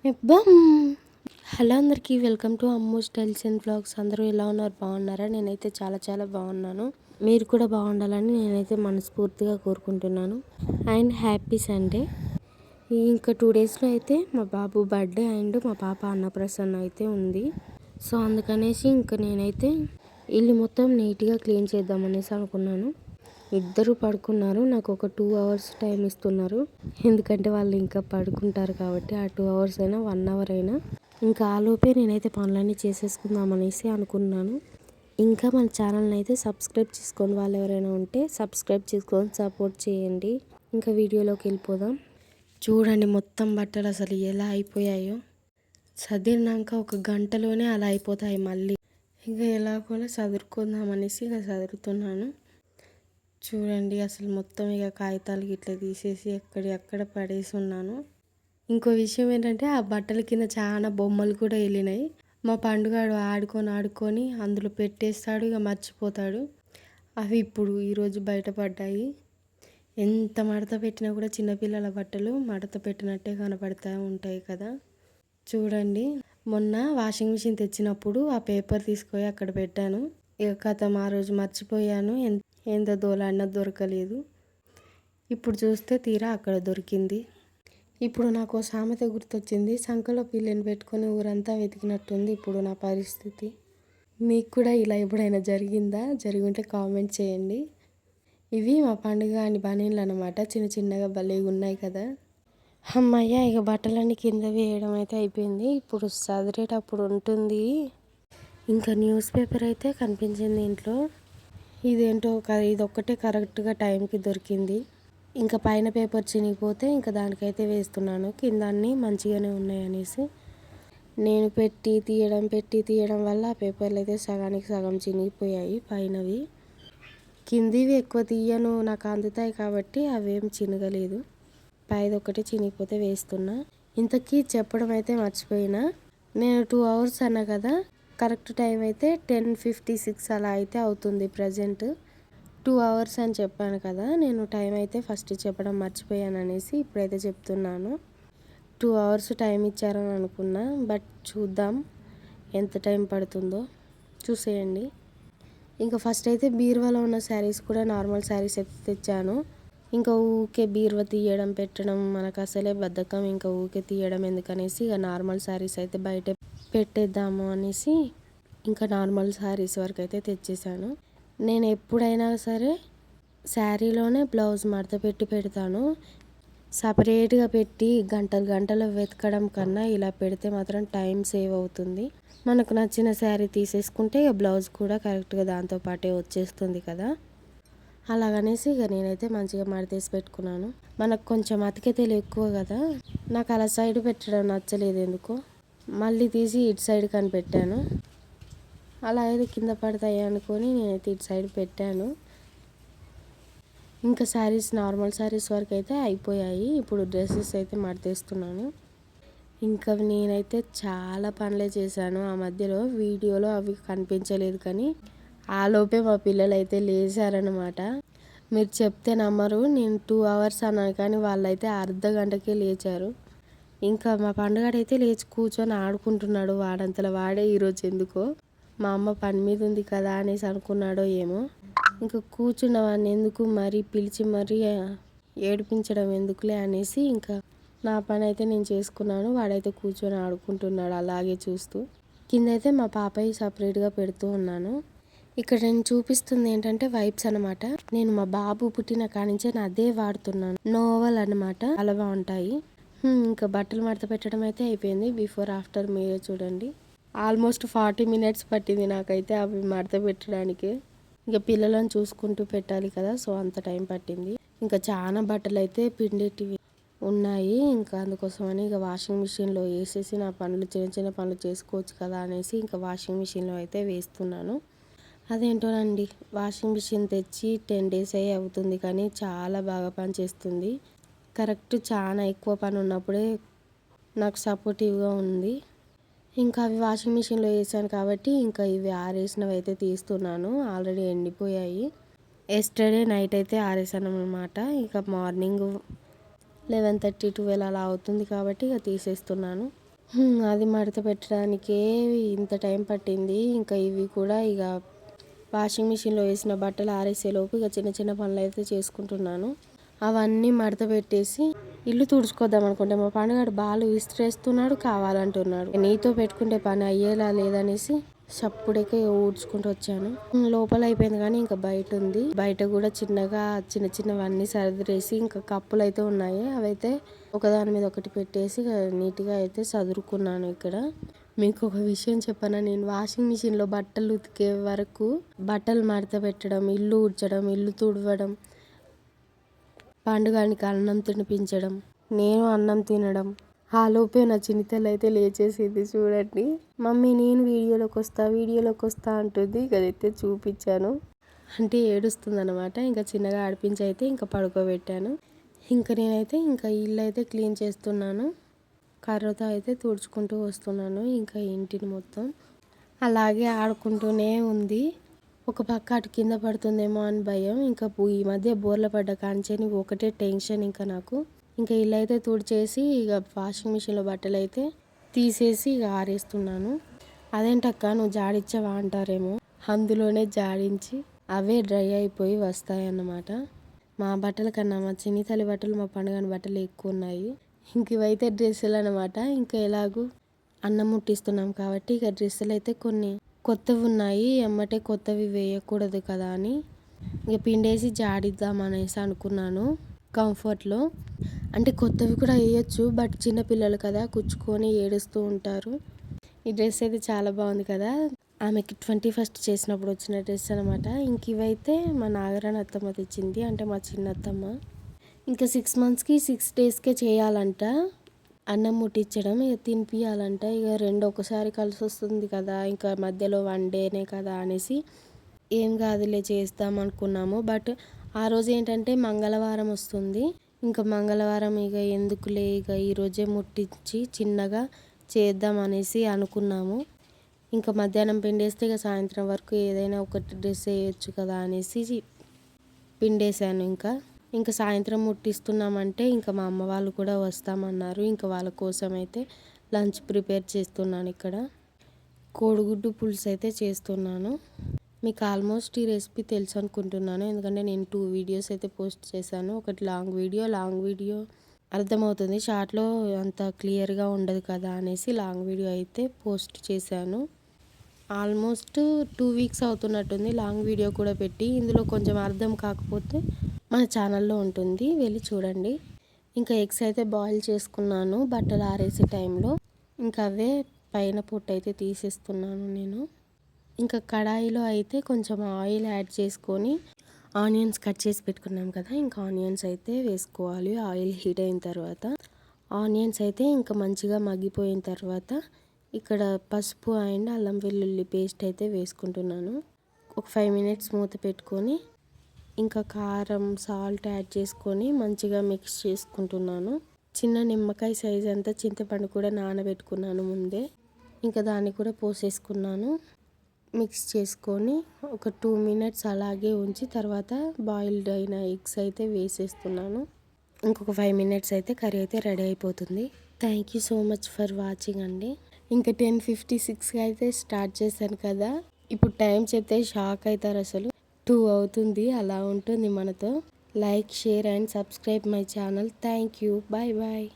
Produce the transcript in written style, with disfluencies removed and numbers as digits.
ఇబ్బం hello అందరికీ welcome to Ammu styles and vlogs. అందరూ ఎలా ఉన్నారు? బాగున్నారా? నేనైతే చాలా చాలా బాగున్నాను. మీరు కూడా బాగుండాలని నేనైతే మనస్ఫూర్తిగా కోరుకుంటున్నాను. And happy Sunday. ఇంకా 2 డేస్లో అయితే మా బాబు బర్త్డే అండ్ మా పాప అన్నప్రసన్న అయితే ఉంది. సో అందుకనేసి ఇంకా నేనైతే ఇల్లు మొత్తం నీట్గా క్లీన్ చేద్దామనేసి అనుకున్నాను. ఇద్దరు పడుకున్నారు. నాకు ఒక 2 అవర్స్ టైం ఇస్తున్నారు. ఎందుకంటే వాళ్ళు ఇంకా పడుకుంటారు కాబట్టి ఆ 2 అవర్స్ అయినా 1 అవర్ అయినా ఇంకా ఆలోపే నేనైతే పనులన్నీ చేసేసుకుందాం అనేసి అనుకున్నాను. ఇంకా మన ఛానల్ని అయితే సబ్స్క్రైబ్ చేసుకొని వాళ్ళు ఎవరైనా ఉంటే సబ్స్క్రైబ్ చేసుకొని సపోర్ట్ చేయండి. ఇంకా వీడియోలోకి వెళ్ళిపోదాం. చూడండి మొత్తం బట్టలు అసలు ఎలా అయిపోయాయో. చదివినాక ఒక గంటలోనే అలా అయిపోతాయి మళ్ళీ. ఇంకా ఎలాగోలా చదువుకుందాం అనేసి ఇక చదువుతున్నాను. చూడండి అసలు మొత్తం ఇక కాగితాలు ఇట్లా తీసేసి ఎక్కడ పడేసి ఉన్నాను. ఇంకో విషయం ఏంటంటే ఆ బట్టల కింద చాలా బొమ్మలు కూడా వెళ్ళినాయి. మా పండుగాడు ఆడుకొని అందులో పెట్టేస్తాడు, ఇక మర్చిపోతాడు. అవి ఇప్పుడు ఈరోజు బయటపడ్డాయి. ఎంత మడత పెట్టినా కూడా చిన్నపిల్లల బట్టలు మడత పెట్టినట్టే కనపడతా ఉంటాయి కదా. చూడండి మొన్న వాషింగ్ మిషన్ తెచ్చినప్పుడు ఆ పేపర్ తీసుకొని అక్కడ పెట్టాను. ఇక కథం ఆ రోజు మర్చిపోయాను. ఎంత దోలాడినా దొరకలేదు. ఇప్పుడు చూస్తే తీరా అక్కడ దొరికింది. ఇప్పుడు నాకు సామెత గుర్తొచ్చింది. సంకలో పిల్లని పెట్టుకొని ఊరంతా వెతికినట్టుంది ఇప్పుడు నా పరిస్థితి. మీకు కూడా ఇలా ఎప్పుడైనా జరిగిందా? జరిగింటే కామెంట్ చేయండి. ఇవి మా పండుగ అని బనీళ్ళు అనమాట. చిన్న చిన్నగా భలేగా ఉన్నాయి కదా. అమ్మయ్య ఇక బట్టలన్నీ కింద వేయడం అయితే అయిపోయింది. ఇప్పుడు చదివేటప్పుడు ఉంటుంది. ఇంకా న్యూస్ పేపర్ అయితే కనిపించింది ఇంట్లో. ఇదేంటో ఇది ఒక్కటే కరెక్ట్గా టైంకి దొరికింది. ఇంకా పైన పేపర్ చినిగిపోతే ఇంకా దానికైతే వేస్తున్నాను. కింద అన్నీ మంచిగానే ఉన్నాయి అనేసి నేను పెట్టి తీయడం వల్ల ఆ పేపర్లు అయితే సగానికి సగం చినిగిపోయాయి. పైనవి కిందివి ఎక్కువ తీయను, నాకు అందుతాయి కాబట్టి అవేం చినగలేదు. పైది ఒకటి చినిగిపోతే వేస్తున్నా. ఇంతకీ చెప్పడం అయితే మర్చిపోయినా, నేను 2 అవర్స్ అన్నా కదా, కరెక్ట్ టైం అయితే 10:56 అలా అయితే అవుతుంది ప్రజెంట్. 2 అవర్స్ అని చెప్పాను కదా, నేను టైం అయితే ఫస్ట్ చెప్పడం మర్చిపోయాను అనేసి ఇప్పుడైతే చెప్తున్నాను. 2 అవర్స్ టైం ఇచ్చారని అనుకున్నా, బట్ చూద్దాం ఎంత టైం పడుతుందో. చూసేయండి. ఇంకా ఫస్ట్ అయితే బీరువాలో ఉన్న శారీస్ కూడా నార్మల్ శారీస్ అయితే తెచ్చాను. ఇంకా ఊకే బీరువా తీయడం పెట్టడం మనకు అసలే బద్ధకం. ఇంకా ఊకే తీయడం ఎందుకనేసి ఇక నార్మల్ శారీస్ అయితే బయట పెట్టేద్దాము అనేసి ఇంకా నార్మల్ శారీస్ వరకు అయితే తెచ్చేసాను. నేను ఎప్పుడైనా సరే శారీలోనే బ్లౌజ్ మడత పెట్టి పెడతాను. సపరేట్గా పెట్టి గంటలు వెతకడం కన్నా ఇలా పెడితే మాత్రం టైం సేవ్ అవుతుంది. మనకు నచ్చిన శారీ తీసేసుకుంటే ఇక బ్లౌజ్ కూడా కరెక్ట్గా దాంతో పాటే వచ్చేస్తుంది కదా. అలాగనేసి ఇక నేనైతే మంచిగా మడతేసి పెట్టుకున్నాను. మనకు కొంచెం అతికితేలు ఎక్కువ కదా, నాకు అలా సైడ్ పెట్టడం నచ్చలేదు ఎందుకో. మళ్ళీ తీసి ఇటు సైడ్ కనిపెట్టాను. అలా అయితే కింద పడతాయి అనుకొని నేనైతే ఇటు సైడ్ పెట్టాను. ఇంకా శారీస్ నార్మల్ శారీస్ వరకు అయితే అయిపోయాయి. ఇప్పుడు డ్రెస్సెస్ అయితే మడతేస్తున్నాను. ఇంకా నేనైతే చాలా పనులే చేశాను ఆ మధ్యలో. వీడియోలో అవి కనిపించలేదు కానీ ఆలోపే మా పిల్లలు అయితే లేచారనమాట. మీరు చెప్తే నమ్మరు, నేను 2 అవర్స్ అన్నాను కానీ వాళ్ళైతే అర్ధ గంటకే లేచారు. ఇంకా మా పండుగాడైతే లేచి కూర్చొని ఆడుకుంటున్నాడు. వాడంతలో వాడే ఈరోజు ఎందుకో మా అమ్మ పని మీద ఉంది కదా అనేసి అనుకున్నాడో ఏమో. ఇంకా కూర్చున్న వాడిని ఎందుకు మరీ పిలిచి మరీ ఏడిపించడం ఎందుకులే అనేసి ఇంకా నా పని అయితే నేను చేసుకున్నాను. వాడైతే కూర్చొని ఆడుకుంటున్నాడు అలాగే చూస్తూ. కిందైతే మా పాపయ్య సపరేట్గా పెడుతూ ఉన్నాను. ఇక్కడ నేను చూపిస్తుంది ఏంటంటే వైప్స్ అనమాట. నేను మా బాబు పుట్టిన కానించే నేను అదే వాడుతున్నాను. నోవల్ అనమాట, చాలా బాగుంటాయి. ఇంకా బట్టలు మడత పెట్టడం అయితే అయిపోయింది. బిఫోర్ ఆఫ్టర్ మీరే చూడండి. ఆల్మోస్ట్ 40 మినిట్స్ పట్టింది నాకైతే అవి మడత పెట్టడానికి. ఇంకా పిల్లలను చూసుకుంటూ పెట్టాలి కదా, సో అంత టైం పట్టింది. ఇంకా చాలా బట్టలు అయితే పిండేటివి ఉన్నాయి. ఇంకా అందుకోసమని ఇక వాషింగ్ మిషన్లో వేసేసి నా పనులు చిన్న పనులు చేసుకోవచ్చు కదా అనేసి ఇంకా వాషింగ్ మిషన్లో అయితే వేస్తున్నాను. అదేంటోనండి, వాషింగ్ మిషన్ తెచ్చి 10 డేస్ అయ్యి అవుతుంది కానీ చాలా బాగా పనిచేస్తుంది. కరెక్ట్ చాలా ఎక్కువ పని ఉన్నప్పుడే నాకు సపోర్టివ్గా ఉంది. ఇంకా అవి వాషింగ్ మిషన్లో వేసాను కాబట్టి ఇంకా ఇవి ఆరేసినవి అయితే తీస్తున్నాను. ఆల్రెడీ ఎండిపోయాయి. ఎస్టర్డే నైట్ అయితే ఆరేసాను అనమాట. ఇక మార్నింగ్ 11:30 12 అలా అవుతుంది కాబట్టి ఇక తీసేస్తున్నాను. అది మడత పెట్టడానికే ఇంత టైం పట్టింది. ఇంకా ఇవి కూడా ఇక వాషింగ్ మిషన్లో వేసిన బట్టలు ఆరేసేలోపు ఇక చిన్న చిన్న పనులు అయితే చేసుకుంటున్నాను. అవన్నీ మడత పెట్టేసి ఇల్లు తుడుచుకోద్దాం అనుకుంటే మా పండుగాడు బాలు విసిరేస్తున్నాడు, కావాలంటున్నాడు. నీతో పెట్టుకుంటే పని అయ్యేలా లేదనేసి చప్పుడైతే ఊడ్చుకుంటూ వచ్చాను. లోపల అయిపోయింది కానీ ఇంకా బయట ఉంది. బయట కూడా చిన్నగా చిన్న చిన్నవన్నీ సర్దిరేసి ఇంకా కప్పులు అయితే ఉన్నాయి. అవైతే ఒకదాని మీద ఒకటి పెట్టేసి నీట్గా అయితే చదురుకున్నాను. ఇక్కడ మీకు ఒక విషయం చెప్పనా, నేను వాషింగ్ మిషన్లో బట్టలు ఉతికే వరకు బట్టలు మడత పెట్టడం, ఇల్లు ఊడ్చడం, ఇల్లు తుడవడం, పండుగానికి అన్నం తినిపించడం, నేను అన్నం తినడం, ఆ లోపే నా చిన్నతల్లి అయితే లేచేసింది చూడండి. మమ్మీ నేను వీడియోలోకి వస్తా అంటుంది. ఇకైతే చూపించాను అంటే ఏడుస్తుంది అనమాట. ఇంకా చిన్నగా ఆడిపించి అయితే ఇంకా పడుకోబెట్టాను. ఇంకా నేనైతే ఇంకా ఇల్లు అయితే క్లీన్ చేస్తున్నాను. కర్రతో అయితే తుడుచుకుంటూ వస్తున్నాను ఇంకా ఇంటిని మొత్తం. అలాగే ఆడుకుంటూనే ఉంది. ఒక పక్క అటు కింద పడుతుందేమో అని భయం. ఇంకా ఈ మధ్య బోర్ల పడ్డ కాంచెని ఒకటే టెన్షన్ ఇంకా నాకు. ఇంకా ఇల్లు అయితే తుడిచేసి ఇక వాషింగ్ మిషన్లో బట్టలు అయితే తీసేసి ఇక ఆరేస్తున్నాను. అదేంటక్క నువ్వు జాడించావా అంటారేమో, అందులోనే జాడించి అవే డ్రై అయిపోయి వస్తాయన్నమాట. మా బట్టల కన్నా మా చిన్ని తల్లి బట్టలు, మా పండుగని బట్టలు ఎక్కువ ఉన్నాయి. ఇంక ఇవైతే డ్రెస్సులు అనమాట. ఇంకా ఎలాగూ అన్నం ముట్టిస్తున్నాం కాబట్టి ఇక డ్రెస్సులు అయితే కొన్ని కొత్తవి ఉన్నాయి. ఎమ్మటే కొత్తవి వేయకూడదు కదా అని ఇక పిండేసి జాడిద్దాం అనేసి అనుకున్నాను. కంఫర్ట్లో అంటే కొత్తవి కూడా వేయచ్చు, బట్ చిన్నపిల్లలు కదా కుచ్చుకొని ఏడుస్తూ ఉంటారు. ఈ డ్రెస్ అయితే చాలా బాగుంది కదా, ఆమెకి 21st చేసినప్పుడు వచ్చిన డ్రెస్ అనమాట. ఇంక ఇవైతే మా నాగరాని అత్తమ్మ తెచ్చింది, అంటే మా చిన్న అత్తమ్మ. ఇంకా 6 monthsకి 6 daysకే చేయాలంట అన్నం ముట్టించడం, ఇక తినిపియాలంట. ఇక రెండు ఒకసారి కలిసి వస్తుంది కదా, ఇంకా మధ్యలో 1 dayనే కదా అనేసి ఏం కాదులే చేద్దాం అనుకున్నాము. బట్ ఆ రోజు ఏంటంటే మంగళవారం వస్తుంది. ఇంకా మంగళవారం ఇక ఎందుకులే ఇక ఈరోజే ముట్టించి చిన్నగా చేద్దాం అనేసి అనుకున్నాము. ఇంకా మధ్యాహ్నం పిండేస్తే ఇక సాయంత్రం వరకు ఏదైనా ఒకటి డ్రెస్ వేయచ్చు కదా అనేసి పిండేశాను. ఇంకా సాయంత్రం ముట్టిస్తున్నామంటే ఇంకా మా అమ్మ వాళ్ళు కూడా వస్తామన్నారు. ఇంకా వాళ్ళ కోసం అయితే లంచ్ ప్రిపేర్ చేస్తున్నాను. ఇక్కడ కోడిగుడ్డు పులుసు అయితే చేస్తున్నాను. మీకు ఆల్మోస్ట్ ఈ రెసిపీ తెలుసు అనుకుంటున్నాను, ఎందుకంటే నేను 2 వీడియోస్ అయితే పోస్ట్ చేశాను. ఒకటి లాంగ్ వీడియో అర్థమవుతుంది, షార్ట్లో అంత క్లియర్గా ఉండదు కదా అనేసి లాంగ్ వీడియో అయితే పోస్ట్ చేశాను. ఆల్మోస్ట్ 2 weeks అవుతున్నట్టుంది లాంగ్ వీడియో కూడా పెట్టి. ఇందులో కొంచెం అర్థం కాకపోతే మన ఛానల్లో ఉంటుంది, వెళ్ళి చూడండి. ఇంకా ఎగ్స్ అయితే బాయిల్ చేసుకున్నాను బట్టలు ఆరేసే టైంలో. ఇంకా అవే పైన పొట్టు అయితే తీసేస్తున్నాను నేను. ఇంకా కడాయిలో అయితే కొంచెం ఆయిల్ యాడ్ చేసుకొని ఆనియన్స్ కట్ చేసి పెట్టుకున్నాం కదా, ఇంకా ఆనియన్స్ అయితే వేసుకోవాలి. ఆయిల్ హీట్ అయిన తర్వాత ఆనియన్స్ అయితే ఇంకా మంచిగా మగ్గిపోయిన తర్వాత ఇక్కడ పసుపు అండ్ అల్లం వెల్లుల్లి పేస్ట్ అయితే వేసుకుంటున్నాను. ఒక 5 minutes మూత పెట్టుకొని ఇంకా కారం, సాల్ట్ యాడ్ చేసుకొని మంచిగా మిక్స్ చేసుకుంటున్నాను. చిన్న నిమ్మకాయ సైజ్ అంతా చింతపండు కూడా నానబెట్టుకున్నాను ముందే. ఇంకా దాన్ని కూడా పోసేసుకున్నాను. మిక్స్ చేసుకొని ఒక 2 minutes అలాగే ఉంచి తర్వాత బాయిల్డ్ అయిన ఎగ్స్ అయితే వేసేస్తున్నాను. ఇంకొక 5 minutes అయితే కర్రీ అయితే రెడీ అయిపోతుంది. Thank you so much for watching అండి. ఇంకా 10:56కి అయితే స్టార్ట్ చేశాను కదా, ఇప్పుడు టైం చెప్తే షాక్ అవుతారు అసలు. 2 అవుతుంది. అలా ఉంటుంది మనతో. Like, share and subscribe my channel. Thank you. Bye bye.